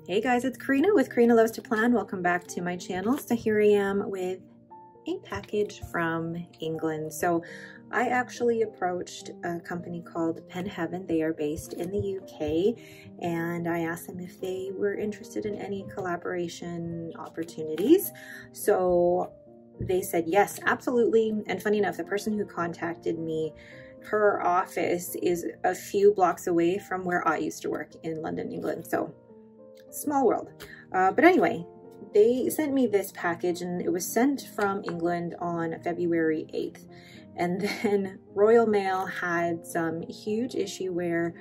Hey guys, it's Karina with Karina Loves to Plan. Welcome back to my channel. So here I am with a package from England. So I actually approached a company called PenChalet. They are based in the UK, and I asked them if they were interested in any collaboration opportunities. So they said yes, absolutely. And funny enough, the person who contacted me, her office is a few blocks away from where I used to work in London, England. So small world. But anyway, they sent me this package, and it was sent from England on February 8th. And then Royal Mail had some huge issue where,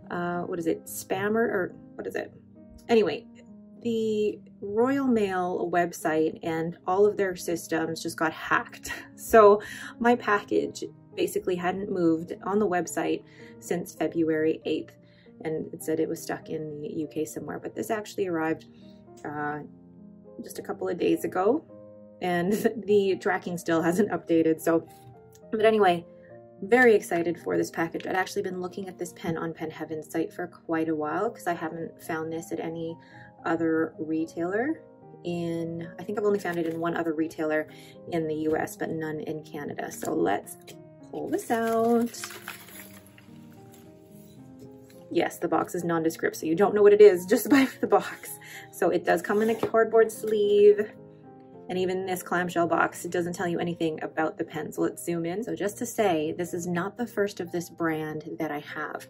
what is it, spammer, or what is it? Anyway, the Royal Mail website and all of their systems just got hacked. So my package basically hadn't moved on the website since February 8th. And it said it was stuck in the UK somewhere, but this actually arrived just a couple of days ago, and the tracking still hasn't updated. So, but anyway, very excited for this package. I'd actually been looking at this pen on PenChalet's site for quite a while because I haven't found this at any other retailer I think I've only found it in one other retailer in the US, but none in Canada. So let's pull this out. Yes, the box is nondescript, so you don't know what it is just by the box. So it does come in a cardboard sleeve, and even this clamshell box, it doesn't tell you anything about the pen. So let's zoom in. So just to say, this is not the first of this brand that I have,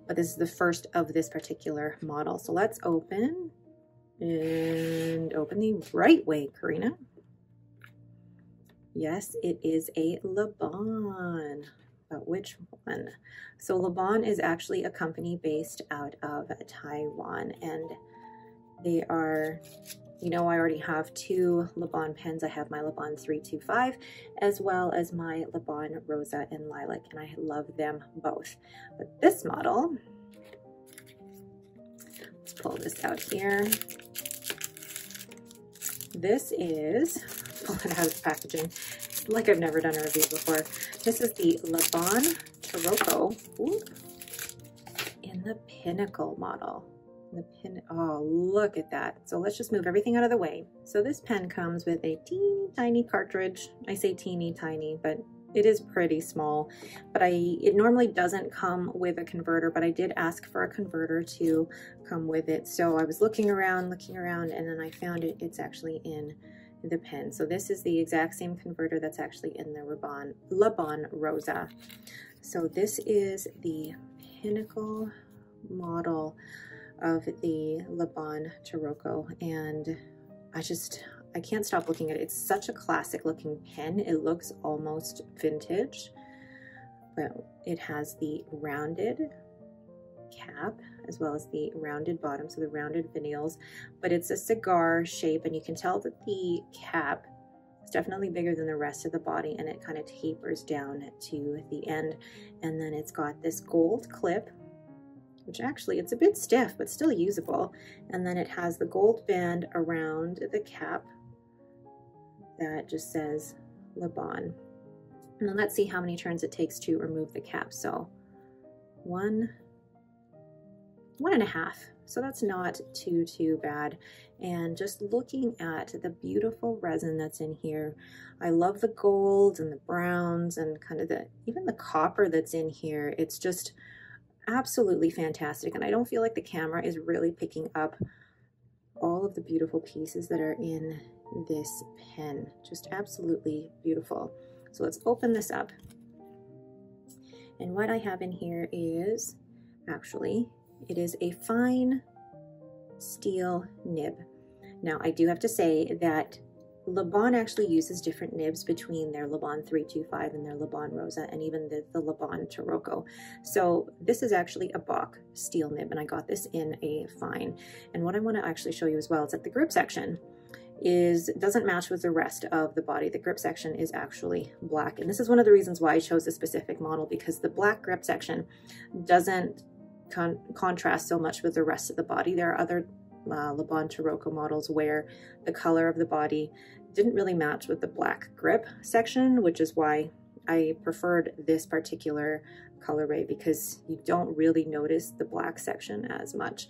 but this is the first of this particular model. So let's open, and open the right way, Karina. Yes, it is a Laban. But which one? So Laban is actually a company based out of Taiwan, and they are, you know, I already have two Laban pens. I have my Laban 325 as well as my Laban Rosa and Lilac, and I love them both. But this model, let's pull this out here. This is, pull it out of the packaging, like I've never done a review before. This is the Laban Taroko in the Pinnacle model. Oh, look at that. So let's just move everything out of the way. So this pen comes with a teeny tiny cartridge. I say teeny tiny, but it is pretty small. But it normally doesn't come with a converter, but I did ask for a converter to come with it. So I was looking around, and then I found it. It's actually in the pen. So this is the exact same converter that's actually in the Laban Rosa. So this is the Pinnacle model of the Laban Taroko, and I can't stop looking at it. It's such a classic looking pen. It looks almost vintage, but it has the rounded cap as well as the rounded bottom, so the rounded finials, but it's a cigar shape, and you can tell that the cap is definitely bigger than the rest of the body, and it kind of tapers down to the end. And then it's got this gold clip, which actually it's a bit stiff but still usable, and then it has the gold band around the cap that just says Laban. And then let's see how many turns it takes to remove the cap. So 1.5. So that's not too bad. And just looking at the beautiful resin that's in here, I love the golds and the browns and kind of even the copper that's in here. It's just absolutely fantastic, and I don't feel like the camera is really picking up all of the beautiful pieces that are in this pen. Just absolutely beautiful. So let's open this up, and what I have in here is actually, it is a fine steel nib. Now I do have to say that Laban actually uses different nibs between their Laban 325 and their Laban Rosa, and even the Laban Taroko. So this is actually a Bach steel nib, and I got this in a fine. And what I want to actually show you as well is that the grip section doesn't match with the rest of the body. The grip section is actually black, and this is one of the reasons why I chose this specific model, because the black grip section doesn't contrast so much with the rest of the body. There are other Laban Taroko models where the color of the body didn't really match with the black grip section, which is why I preferred this particular colorway, because you don't really notice the black section as much.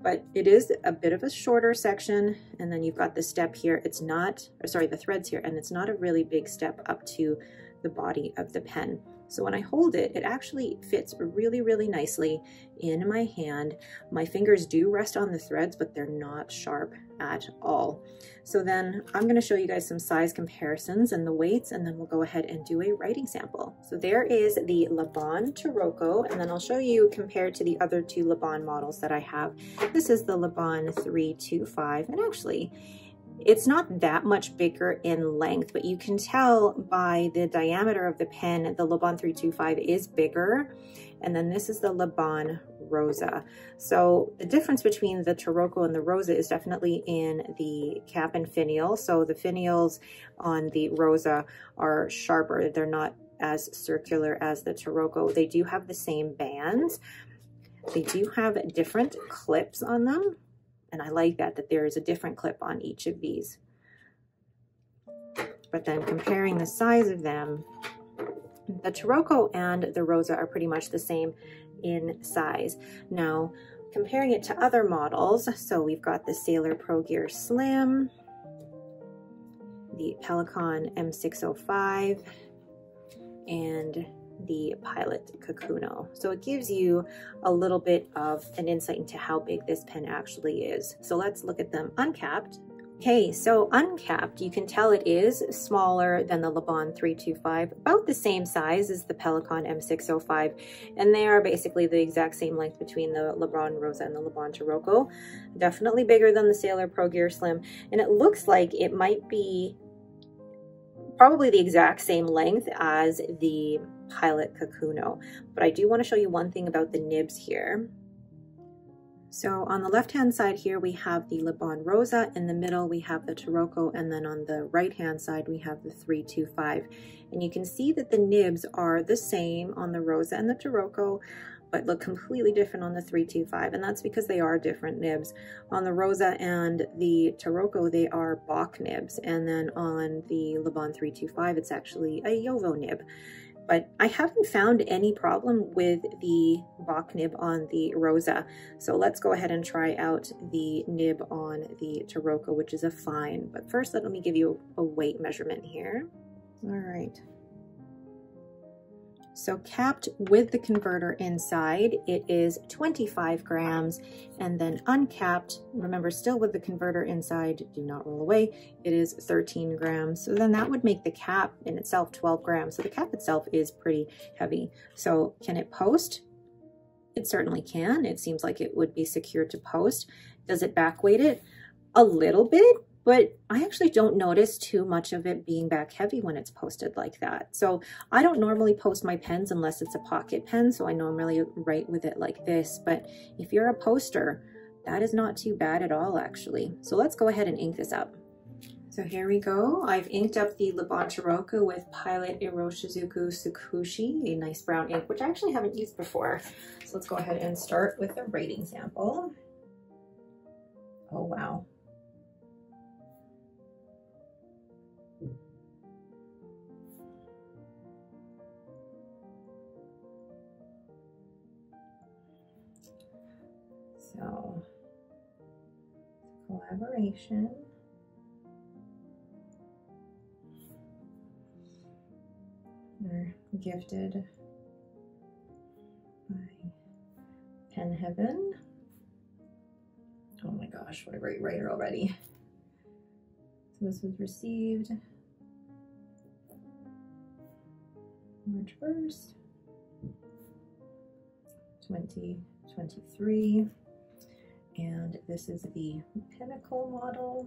but it is a bit of a shorter section. And then you've got the step here. It's not, or sorry, the threads here, and it's not a really big step up to the body of the pen. So when I hold it, it actually fits really, really nicely in my hand. My fingers do rest on the threads, but they're not sharp at all. So then I'm going to show you guys some size comparisons and the weights, and then we'll go ahead and do a writing sample. So there is the Laban Taroko, and then I'll show you compared to the other two Laban models that I have. This is the Laban 325, and actually, it's not that much bigger in length, but you can tell by the diameter of the pen, the Laban 325 is bigger. And then this is the Laban Rosa. So the difference between the Taroko and the Rosa is definitely in the cap and finial. So the finials on the Rosa are sharper. They're not as circular as the Taroko. They do have the same bands. They do have different clips on them. And I like that there is a different clip on each of these. But then comparing the size of them, the Taroko and the Rosa are pretty much the same in size. Now, comparing it to other models, so we've got the Sailor Pro Gear Slim, the Pelikan M605, and the Pilot Kakuno. So it gives you a little bit of an insight into how big this pen actually is. So let's look at them uncapped. Okay, so uncapped, you can tell it is smaller than the Laban 325, about the same size as the Pelikan M605, and they are basically the exact same length between the Laban Rosa and the Laban Taroko. Definitely bigger than the Sailor Pro Gear Slim, and it looks like it might be probably the exact same length as the Pilot Kakuno. But I do want to show you one thing about the nibs here. So on the left-hand side here, we have the Laban Rosa. In the middle, we have the Taroko. And then on the right-hand side, we have the 325. And you can see that the nibs are the same on the Rosa and the Taroko, but look completely different on the 325. And that's because they are different nibs. On the Rosa and the Taroko, they are Bach nibs. And then on the Laban 325, it's actually a Yovo nib. But I haven't found any problem with the Bach nib on the Rosa. So let's go ahead and try out the nib on the Taroko, which is a fine. But first, let me give you a weight measurement here. All right. So capped with the converter inside, it is 25 grams, and then uncapped, remember still with the converter inside, do not roll away, it is 13 grams. So then that would make the cap in itself 12 grams. So the cap itself is pretty heavy. So can it post? It certainly can. It seems like it would be secure to post. Does it back weight it? A little bit. But I actually don't notice too much of it being back heavy when it's posted like that. So I don't normally post my pens unless it's a pocket pen. So I normally write with it like this. But if you're a poster, that is not too bad at all, actually. So let's go ahead and ink this up. So here we go. I've inked up the Laban Taroko with Pilot Iroshizuku Tsukushi, a nice brown ink, which I actually haven't used before. So let's go ahead and start with the writing sample. Oh, wow. So, collaboration. We're gifted by Pen Heaven. Oh my gosh, what a great writer already. So this was received March 1st, 2023. And this is the Pinnacle model.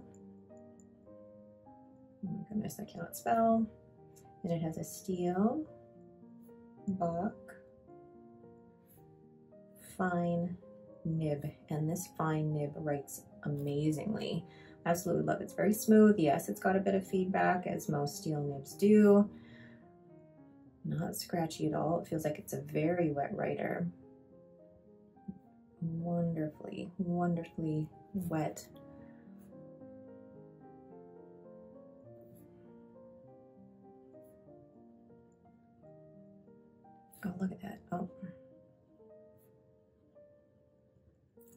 Oh my goodness, I cannot spell. And it has a steel, Bach, fine nib. And this fine nib writes amazingly. Absolutely love it. It's very smooth. Yes, it's got a bit of feedback, as most steel nibs do. Not scratchy at all. It feels like it's a very wet writer. Wonderfully, wonderfully wet. Oh, look at that. Oh.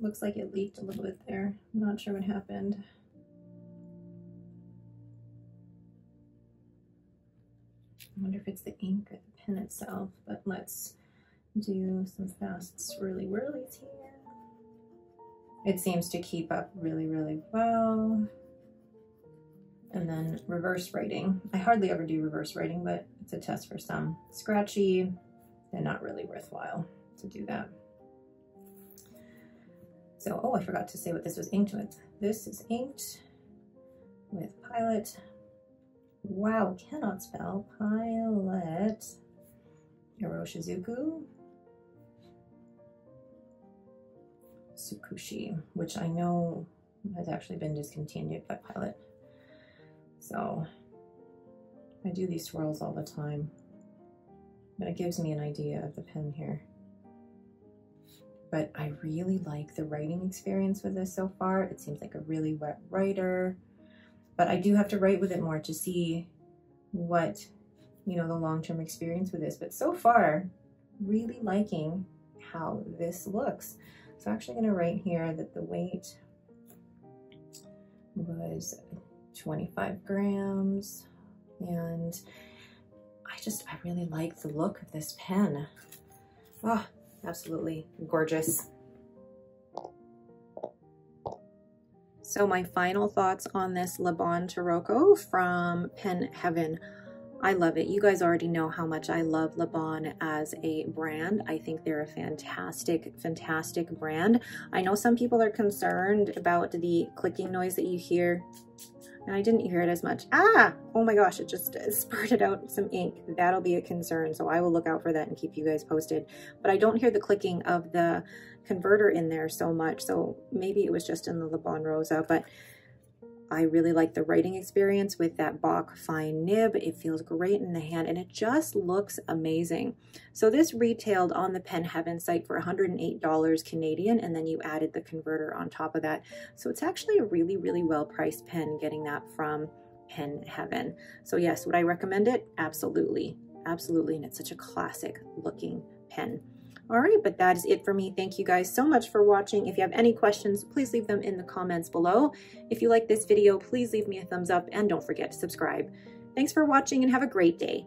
Looks like it leaked a little bit there. I'm not sure what happened. I wonder if it's the ink or the pen itself, but let's do some fast swirly whirlies here. It seems to keep up really, really well. And then reverse writing. I hardly ever do reverse writing, but it's a test for some. Scratchy, they're not really worthwhile to do that. So, oh, I forgot to say what this was inked with. This is inked with Pilot. Wow, cannot spell. Pilot Iroshizuku Tsukushi, which I know has actually been discontinued by Pilot. So I do these swirls all the time, but it gives me an idea of the pen here. But I really like the writing experience with this so far. It seems like a really wet writer, but I do have to write with it more to see what, you know, the long-term experience with this. But so far, really liking how this looks. So I'm actually gonna write here that the weight was 25 grams, and I really like the look of this pen. Oh, absolutely gorgeous. So my final thoughts on this Laban Taroko from Pen Heaven. I love it. You guys already know how much I love Laban as a brand. I think they're a fantastic, fantastic brand. I know some people are concerned about the clicking noise that you hear, and I didn't hear it as much. Ah, oh my gosh, it just spurted out some ink. That'll be a concern, so I will look out for that and keep you guys posted. But I don't hear the clicking of the converter in there so much, so maybe it was just in the Laban Rosa, but I really like the writing experience with that Bach fine nib. It feels great in the hand and it just looks amazing. So this retailed on the Pen Heaven site for $108 Canadian, and then you added the converter on top of that. So it's actually a really, really well-priced pen getting that from Pen Heaven. So yes, would I recommend it? Absolutely, absolutely. And it's such a classic looking pen. All right, but that is it for me. Thank you guys so much for watching. If you have any questions, please leave them in the comments below. If you like this video, please leave me a thumbs up and don't forget to subscribe. Thanks for watching and have a great day.